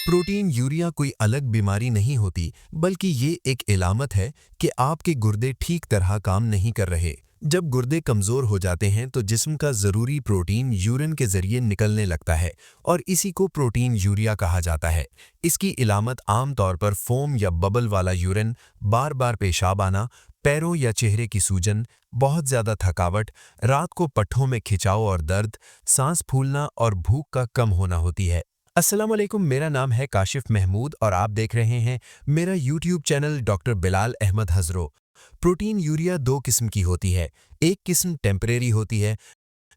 Protein urea कोई अलग बीमारी नहीं होती, बल्कि ये एक इलामत है कि आपके गुर्दे ठीक तरह काम नहीं कर रहे। जब गुर्दे कमज़ोर हो जाते हैं तो जिस्म का ज़रूरी प्रोटीन यूरिन के ज़रिए निकलने लगता है और इसी को प्रोटीन यूरिया कहा जाता है। इसकी इलामत आम तौर पर फोम या बबल वाला यूरिन, बार बार पेशाब आना, पैरों या चेहरे की सूजन, बहुत ज़्यादा थकावट, रात को पट्ठों में खिंचाव और दर्द, सांस फूलना और भूख का कम होना होती है। अस्सलाम वालेकुम, मेरा नाम है काशिफ महमूद और आप देख रहे हैं मेरा YouTube channel doctor Bilal Ahmad हज़रो। प्रोटीन यूरिया दो किस्म की होती है। एक किस्म टेम्परेरी होती है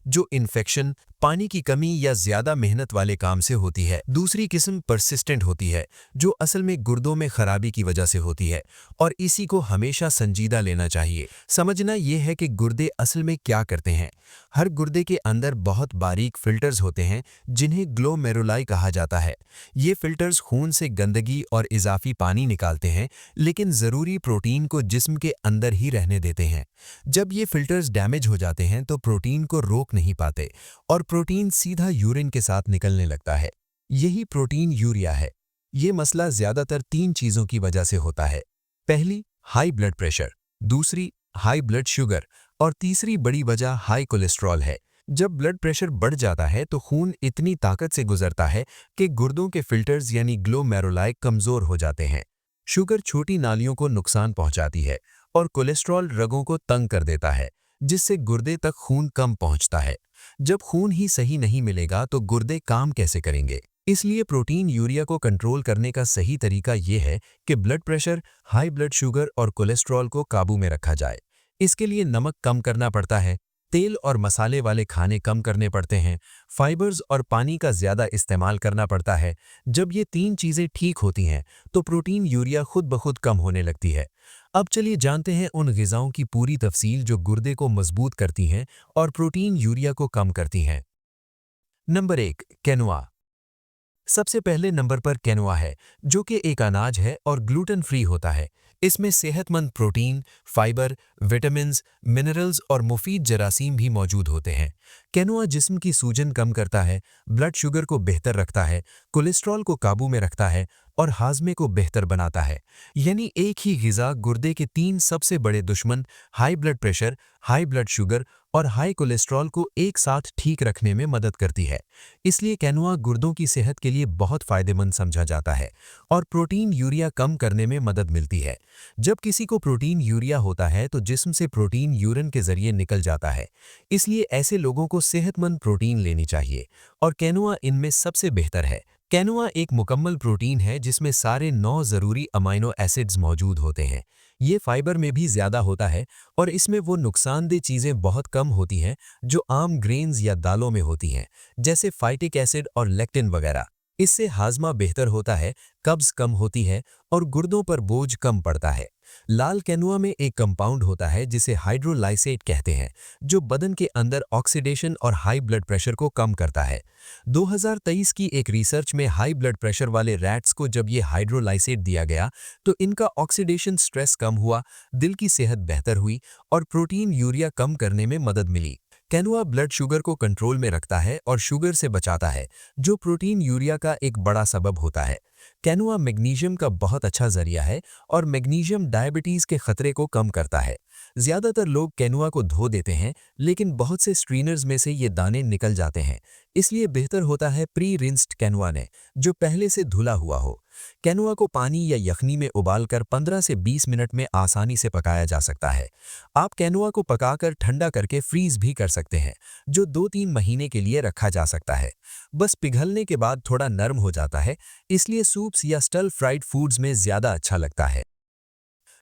जो इन्फेक्शन, पानी की कमी या ज़्यादा मेहनत वाले काम से होती है। दूसरी किस्म परसिस्टेंट होती है जो असल में गुर्दों में खराबी की वजह से होती है और इसी को हमेशा संजीदा लेना चाहिए। समझना यह है कि गुर्दे असल में क्या करते हैं। हर गुर्दे के अंदर बहुत बारीक फिल्टर्स होते हैं जिन्हें ग्लोमेरुलाई कहा जाता है। ये फिल्टर्स खून से गंदगी और इजाफी पानी निकालते हैं, लेकिन ज़रूरी प्रोटीन को जिस्म के अंदर ही रहने देते हैं। जब ये फिल्टर्स डैमेज हो जाते हैं तो प्रोटीन को रोक नहीं पाते और प्रोटीन सीधा यूरिन के साथ निकलने लगता है। यही प्रोटीन यूरिया है। ये मसला ज़्यादातर तीन चीज़ों की वजह से होता है। पहली, हाई ब्लड प्रेशर। दूसरी, हाई ब्लड शुगर। और तीसरी बड़ी वजह हाई कोलेस्ट्रॉल है। जब ब्लड प्रेशर बढ़ जाता है तो खून इतनी ताकत से गुजरता है कि गुर्दों के फिल्टर्स यानी ग्लोमेरुलाई कमज़ोर हो जाते हैं। शुगर छोटी नालियों को नुकसान पहुंचाती है और कोलेस्ट्रॉल रगों को तंग कर देता है, जिससे गुर्दे तक खून कम पहुंचता है। जब खून ही सही नहीं मिलेगा तो गुर्दे काम कैसे करेंगे? इसलिए प्रोटीन यूरिया को कंट्रोल करने का सही तरीका ये है कि blood pressure, high blood sugar और कोलेस्ट्रॉल को काबू में रखा जाए। इसके लिए नमक कम करना पड़ता है, तेल और मसाले वाले खाने कम करने पड़ते हैं, फाइबर्स और पानी का ज़्यादा इस्तेमाल करना पड़ता है। जब ये तीन चीज़ें ठीक होती हैं तो प्रोटीन यूरिया खुद ब खुद कम होने लगती है। अब चलिए जानते हैं उन ग़िज़ाओं की पूरी तफसील जो गुर्दे को मजबूत करती हैं और प्रोटीन यूरिया को कम करती हैं। Number 1, quinoa. सबसे पहले नंबर पर क्विनोआ है, जो कि एक अनाज है और ग्लूटेन फ्री होता है। इसमें सेहतमंद प्रोटीन, फाइबर, विटामिन्स, मिनरल्स और मुफीद जरासीम भी मौजूद होते हैं। क्विनोआ जिस्म की सूजन कम करता है, ब्लड शुगर को बेहतर रखता है, कोलेस्ट्रॉल को काबू में रखता है और हाजमे को बेहतर बनाता है। यानी एक ही ग़िज़ा गुर्दे के तीन सबसे बड़े दुश्मन high blood pressure, high blood sugar और हाई कोलेस्ट्रॉल को एक साथ ठीक रखने में मदद करती है। इसलिए क्विनोआ गुर्दों की सेहत के लिए बहुत फ़ायदेमंद समझा जाता है और प्रोटीन यूरिया कम करने में मदद मिलती है। जब किसी को प्रोटीन यूरिया होता है तो जिस्म से प्रोटीन यूरिन के ज़रिए निकल जाता है। इसलिए ऐसे लोगों को सेहतमंद प्रोटीन लेनी चाहिए और क्विनोआ इनमें सबसे बेहतर है। क्विनोआ एक मुकम्मल प्रोटीन है जिसमें सारे 9 ज़रूरी अमाइनो एसिड्स मौजूद होते हैं। ये फाइबर में भी ज़्यादा होता है और इसमें वो नुकसानदेह चीज़ें बहुत कम होती हैं जो आम ग्रेन्स या दालों में होती हैं, जैसे फाइटिक एसिड और लेक्टिन वगैरह। इससे हाजमा बेहतर होता है, कब्ज़ कम होती है और गुर्दों पर बोझ कम पड़ता है। लाल क्विनोआ में एक कंपाउंड होता है जिसे हाइड्रोलाइसेट कहते हैं, जो बदन के अंदर ऑक्सीडेशन और हाई ब्लड प्रेशर को कम करता है। 2023 की एक रिसर्च में हाई ब्लड प्रेशर वाले रैट्स को जब ये हाइड्रोलाइसेट दिया गया तो इनका ऑक्सीडेशन स्ट्रेस कम हुआ, दिल की सेहत बेहतर हुई और प्रोटीन यूरिया कम करने में मदद मिली। क्विनोआ ब्लड शुगर को कंट्रोल में रखता है और शुगर से बचाता है, जो प्रोटीन यूरिया का एक बड़ा सबब होता है। क्विनोआ मैग्नीशियम का बहुत अच्छा जरिया है और मैग्नीशियम डायबिटीज़ के खतरे को कम करता है। ज़्यादातर लोग क्विनोआ को धो देते हैं, लेकिन बहुत से स्ट्रीनर्स में से ये दाने निकल जाते हैं। इसलिए बेहतर होता है प्री रिंस्ड क्विनोआ ने, जो पहले से धुला हुआ हो। क्विनोआ को पानी या यखनी में उबालकर 15 से 20 मिनट में आसानी से पकाया जा सकता है। आप क्विनोआ को पकाकर ठंडा करके फ्रीज भी कर सकते हैं, जो 2-3 महीने के लिए रखा जा सकता है। बस पिघलने के बाद थोड़ा नरम हो जाता है, इसलिए सूप्स या स्टर फ्राइड फूड्स में ज़्यादा अच्छा लगता है।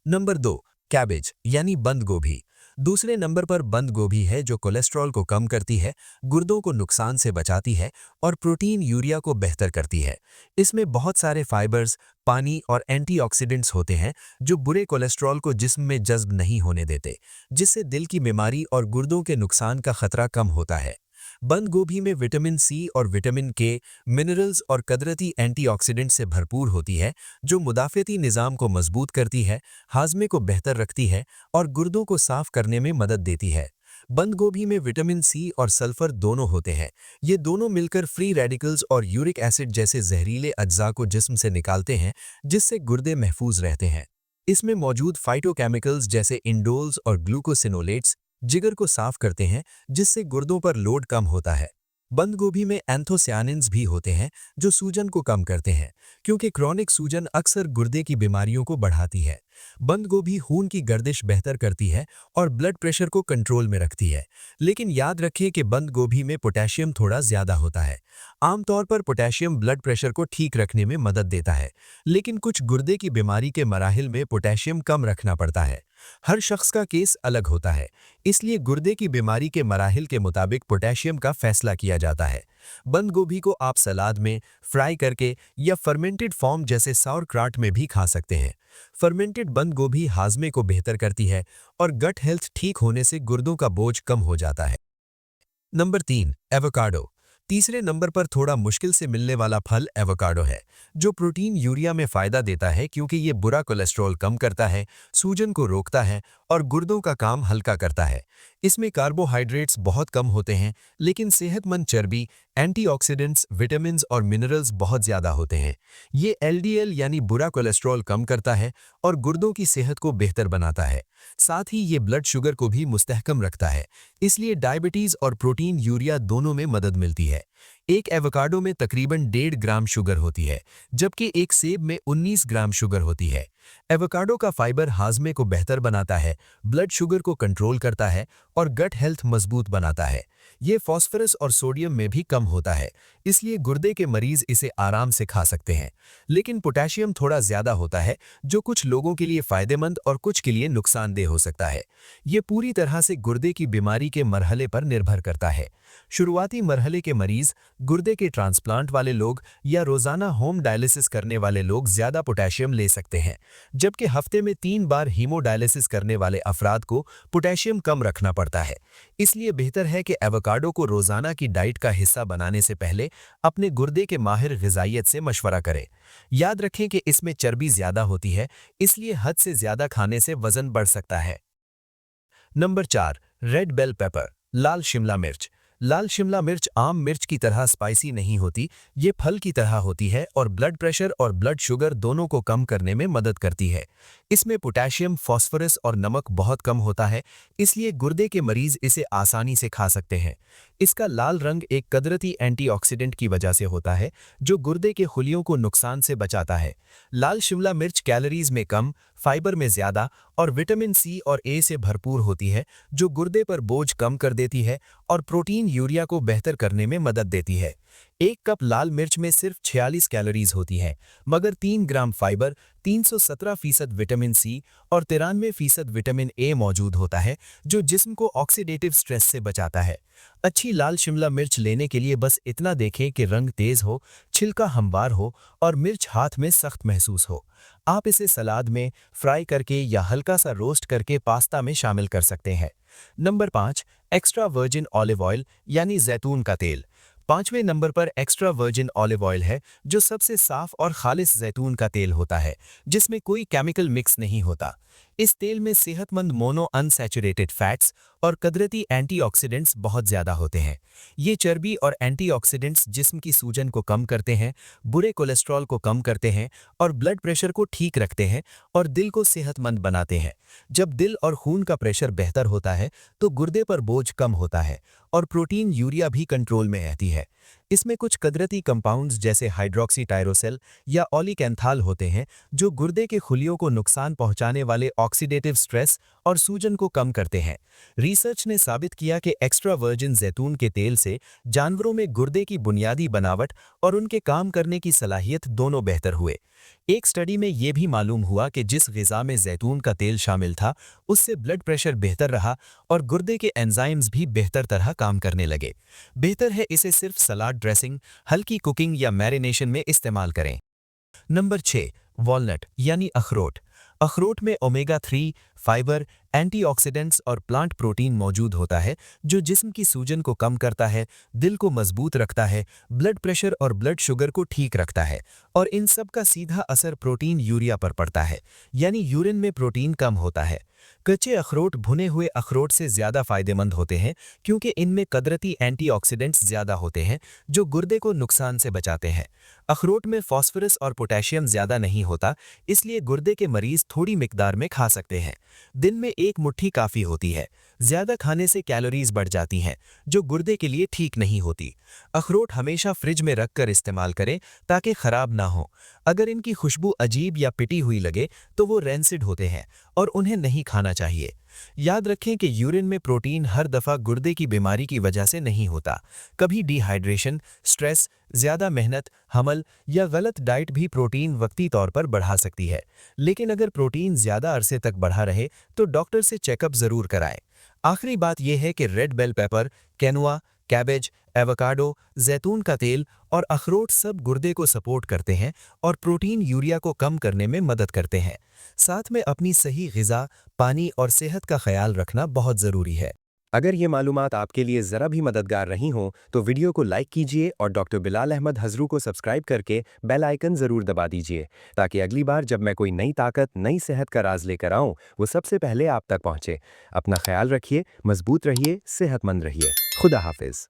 नंबर 2, कैबेज यानी बंद गोभी। दूसरे नंबर पर बंद गोभी है जो कोलेस्ट्रॉल को कम करती है, गुर्दों को नुकसान से बचाती है और प्रोटीन यूरिया को बेहतर करती है। इसमें बहुत सारे फाइबर्स, पानी और एंटीऑक्सीडेंट्स होते हैं जो बुरे कोलेस्ट्रॉल को जिस्म में जज्ब नहीं होने देते, जिससे दिल की बीमारी और गुर्दों के नुकसान का खतरा कम होता है। बंद गोभी में विटामिन सी और विटामिन के, मिनरल्स और कुदरती एंटीऑक्सीडेंट से भरपूर होती है, जो मुदाफ़ती निज़ाम को मजबूत करती है, हाजमे को बेहतर रखती है और गुर्दों को साफ करने में मदद देती है। बंद गोभी में विटामिन सी और सल्फर दोनों होते हैं। ये दोनों मिलकर फ्री रेडिकल्स और यूरिक एसिड जैसे जहरीले अज्जा को जिस्म से निकालते हैं, जिससे गुर्दे महफूज रहते हैं। इसमें मौजूद फाइटोकेमिकल्स जैसे इंडोल्स और ग्लूकोसिनोलेट्स जिगर को साफ करते हैं, जिससे गुर्दों पर लोड कम होता है। बंद गोभी में एंथोसियानिन्स भी होते हैं, जो सूजन को कम करते हैं, क्योंकि क्रॉनिक सूजन अक्सर गुर्दे की बीमारियों को बढ़ाती है। बंद गोभी खून की गर्दिश बेहतर करती है और ब्लड प्रेशर को कंट्रोल में रखती है। लेकिन याद रखें कि बंद गोभी में पोटेशियम थोड़ा ज्यादा होता है। आमतौर पर पोटेशियम ब्लड प्रेशर को ठीक रखने में मदद देता है, लेकिन कुछ गुर्दे की बीमारी के मराहिल में पोटेशियम कम रखना पड़ता है। हर शख्स का केस अलग होता है, इसलिए गुर्दे की बीमारी के मराहिल के मुताबिक पोटेशियम का फैसला किया जाता है। बंद गोभी को आप सलाद में, फ्राई करके या फर्मेंटेड फॉर्म जैसे sauerkraut में भी खा सकते हैं। फर्मेंटेड बंद गोभी हाजमे को बेहतर करती है और गट हेल्थ ठीक होने से गुर्दों का बोझ कम हो जाता है। Number 3, avocado. तीसरे नंबर पर थोड़ा मुश्किल से मिलने वाला फल एवोकाडो है, जो प्रोटीन यूरिया में फायदा देता है क्योंकि ये बुरा कोलेस्ट्रॉल कम करता है, सूजन को रोकता है और गुर्दों का काम हल्का करता है। इसमें कार्बोहाइड्रेट्स बहुत कम होते हैं, लेकिन सेहतमंद चर्बी, एंटीऑक्सीडेंट्स, विटामिन्स और मिनरल्स बहुत ज़्यादा होते हैं। ये एलडीएल यानी बुरा कोलेस्ट्रॉल कम करता है और गुर्दों की सेहत को बेहतर बनाता है। साथ ही ये ब्लड शुगर को भी मुस्तहकम रखता है, इसलिए डायबिटीज़ और प्रोटीन यूरिया दोनों में मदद मिलती है। एक एवोकाडो में तकरीबन 1.5 ग्राम शुगर होती है, जबकि एक सेब में 19 ग्राम शुगर होती है। एवोकाडो का फाइबर हाजमे को बेहतर बनाता है, ब्लड शुगर को कंट्रोल करता है और गट हेल्थ मजबूत बनाता है। ये फास्फोरस और सोडियम में भी कम होता है, इसलिए गुर्दे के मरीज इसे आराम से खा सकते हैं। लेकिन पोटेशियम थोड़ा ज्यादा होता है, जो कुछ लोगों के लिए फायदेमंद और कुछ के लिए नुकसानदेह हो सकता है। ये पूरी तरह से गुर्दे की बीमारी के मरहले पर निर्भर करता है। शुरुआती मरहले के मरीज, गुर्दे के ट्रांसप्लांट वाले लोग या रोजाना होम डायलिसिस करने वाले लोग ज्यादा पोटेशियम ले सकते हैं, जबकि हफ्ते में 3 बार हीमोडायलिसिस करने वाले अफराद को पोटेशियम कम रखना पड़ता है। इसलिए बेहतर है कि एवोकाडो को रोजाना की डाइट का हिस्सा बनाने से पहले अपने गुर्दे के माहिर ग़िज़ाइयत से मशवरा करें। याद रखें कि इसमें चर्बी ज्यादा होती है, इसलिए हद से ज्यादा खाने से वजन बढ़ सकता है। नंबर 4, रेड बेल पेपर, लाल शिमला मिर्च। लाल शिमला मिर्च आम मिर्च की तरह स्पाइसी नहीं होती, ये फल की तरह होती है और ब्लड प्रेशर और ब्लड शुगर दोनों को कम करने में मदद करती है। इसमें पोटेशियम, फास्फोरस और नमक बहुत कम होता है, इसलिए गुर्दे के मरीज इसे आसानी से खा सकते हैं। इसका लाल रंग एक कुदरती एंटीऑक्सीडेंट की वजह से होता है, जो गुर्दे के खुलियों को नुकसान से बचाता है। लाल शिमला मिर्च कैलोरीज में कम, फाइबर में ज्यादा और विटामिन सी और ए से भरपूर होती है, जो गुर्दे पर बोझ कम कर देती है और प्रोटीन यूरिया को बेहतर करने में मदद देती है। एक कप लाल मिर्च में सिर्फ 46 कैलोरीज होती हैं, मगर 3 ग्राम फाइबर, 317% विटामिन सी और 93% विटामिन ए मौजूद होता है, जो जिस्म को ऑक्सीडेटिव स्ट्रेस से बचाता है। अच्छी लाल शिमला मिर्च लेने के लिए बस इतना देखें कि रंग तेज हो, छिलका हमवार हो और मिर्च हाथ में सख्त महसूस हो। आप इसे सलाद में, फ्राई करके या हल्का सा रोस्ट करके पास्ता में शामिल कर सकते हैं। Number 5, extra virgin olive oil यानी जैतून का तेल। 5वें नंबर पर एक्स्ट्रा वर्जिन ऑलिव ऑयल है, जो सबसे साफ और खालिस जैतून का तेल होता है, जिसमें कोई केमिकल मिक्स नहीं होता। इस तेल में सेहतमंद मोनो अनसैचुरेटेड फैट्स और कुदरती एंटीऑक्सीडेंट्स बहुत ज़्यादा होते हैं। ये चर्बी और एंटीऑक्सीडेंट्स जिस्म की सूजन को कम करते हैं, बुरे कोलेस्ट्रॉल को कम करते हैं और ब्लड प्रेशर को ठीक रखते हैं और दिल को सेहतमंद बनाते हैं। जब दिल और खून का प्रेशर बेहतर होता है, तो गुर्दे पर बोझ कम होता है और प्रोटीन यूरिया भी कंट्रोल में रहती है। इसमें कुछ कुदरती कंपाउंड्स जैसे हाइड्रोक्सी टायरोसिल या ओलिकेंथाल होते हैं, जो गुर्दे के खुलियों को नुकसान पहुंचाने वाले ऑक्सीडेटिव स्ट्रेस और सूजन को कम करते हैं। रिसर्च ने साबित किया कि एक्स्ट्रा वर्जिन जैतून के तेल से जानवरों में गुर्दे की बुनियादी बनावट और उनके काम करने की सलाहियत दोनों बेहतर हुए। एक स्टडी में यह भी मालूम हुआ कि जिस ग़िज़ा में जैतून का तेल शामिल था, उससे ब्लड प्रेशर बेहतर रहा और गुर्दे के एंजाइम्स भी बेहतर तरह काम करने लगे। बेहतर है इसे सिर्फ सलाद ड्रेसिंग, हल्की कुकिंग या मैरिनेशन में इस्तेमाल करें। नंबर 6, वॉलनट यानी अखरोट। अखरोट में ओमेगा 3, फाइबर, एंटीऑक्सीडेंट्स और प्लांट प्रोटीन मौजूद होता है जो जिस्म की सूजन को कम करता है, दिल को मजबूत रखता है, ब्लड प्रेशर और ब्लड शुगर को ठीक रखता है। और इन सब का सीधा असर प्रोटीन यूरिया पर पड़ता है, यानी यूरिन में प्रोटीन कम होता है। कच्चे अखरोट भुने हुए अखरोट से ज़्यादा फायदेमंद होते हैं क्योंकि इनमें कुदरती एंटीऑक्सीडेंट्स ज़्यादा होते हैं जो गुर्दे को नुकसान से बचाते हैं। अखरोट में फास्फोरस और पोटेशियम ज़्यादा नहीं होता, इसलिए गुर्दे के मरीज थोड़ी मिकदार में खा सकते हैं। दिन में एक मुट्ठी काफ़ी होती है। ज़्यादा खाने से कैलोरीज बढ़ जाती हैं जो गुर्दे के लिए ठीक नहीं होती। अखरोट हमेशा फ्रिज में रखकर इस्तेमाल करें ताकि ख़राब ना हो। अगर इनकी खुशबू अजीब या पिटी हुई लगे तो वो रेंसिड होते हैं और उन्हें नहीं खाना चाहिए। याद रखें कि यूरिन में प्रोटीन हर दफ़ा गुर्दे की बीमारी की वजह से नहीं होता। कभी डिहाइड्रेशन, स्ट्रेस, ज़्यादा मेहनत, हमल या गलत डाइट भी प्रोटीन वक्ती तौर पर बढ़ा सकती है। लेकिन अगर प्रोटीन ज़्यादा अरसे तक बढ़ा रहे तो डॉक्टर से चेकअप ज़रूर कराएं। आखिरी बात यह है कि red bell pepper, quinoa, cabbage, avocado, जैतून का तेल और अखरोट सब गुर्दे को सपोर्ट करते हैं और प्रोटीन यूरिया को कम करने में मदद करते हैं। साथ में अपनी सही ग़िज़ा, पानी और सेहत का ख्याल रखना बहुत ज़रूरी है। अगर ये मालूमात आपके लिए ज़रा भी मददगार रही हों तो वीडियो को लाइक कीजिए और डॉक्टर बिलाल अहमद हज़रू को सब्सक्राइब करके बेल आइकन ज़रूर दबा दीजिए ताकि अगली बार जब मैं कोई नई ताकत, नई सेहत का राज लेकर आऊँ वो सबसे पहले आप तक पहुँचे। अपना ख्याल रखिए, मजबूत रहिए, सेहतमंद रहिए। खुदा हाफिज़।